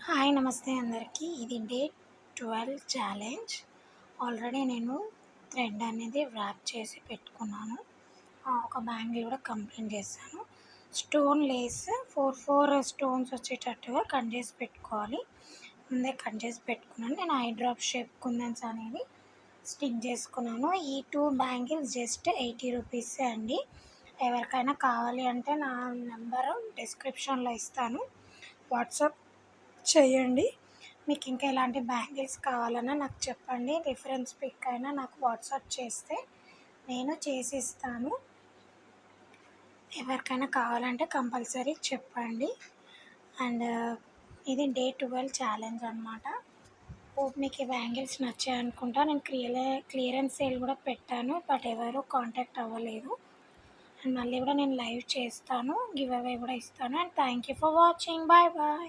Hi నమస్తే అందరికీ. ఇది డే 12 ఛాలెంజ్. ఆల్రెడీ నేను థ్రెడ్ అనేది ర్యాప్ చేసి పెట్టుకున్నాను. ఒక బ్యాంగిల్ కూడా కంప్లీట్ చేశాను. స్టోన్ లేస్ 4 స్టోన్స్ వచ్చేటట్టుగా కట్ చేసి పెట్టుకోవాలి. ముందే కట్ చేసి పెట్టుకున్నాను. నేను ఐ డ్రాప్ షేప్ కుందన్స్ అనేది స్టిక్ చేసుకున్నాను. ఈ 2 బ్యాంగిల్స్ జస్ట్ 80 రూపీసే అండి. ఎవరికైనా కావాలి అంటే నా నెంబరు డిస్క్రిప్షన్లో ఇస్తాను, వాట్సాప్ చేయండి. మీకు ఇంకా ఎలాంటి బ్యాంగిల్స్ కావాలన్నా నాకు చెప్పండి. రిఫరెన్స్ పిక్ అయినా నాకు వాట్సాప్ చేస్తే నేను చేసిస్తాను. ఎవరికైనా కావాలంటే కంపల్సరీ చెప్పండి. అండ్ ఇది డే 12 ఛాలెంజ్ అనమాట. హోప్ మీకు ఈ బ్యాంగిల్స్ నచ్చాయి అనుకుంటా. నేను క్లియరెన్స్ సేల్ కూడా పెట్టాను, బట్ ఎవరు కాంటాక్ట్ అవ్వలేదు. అండ్ మళ్ళీ కూడా నేను లైవ్ చేస్తాను, గివ్ అవే కూడా ఇస్తాను. And thank you for watching. Bye bye.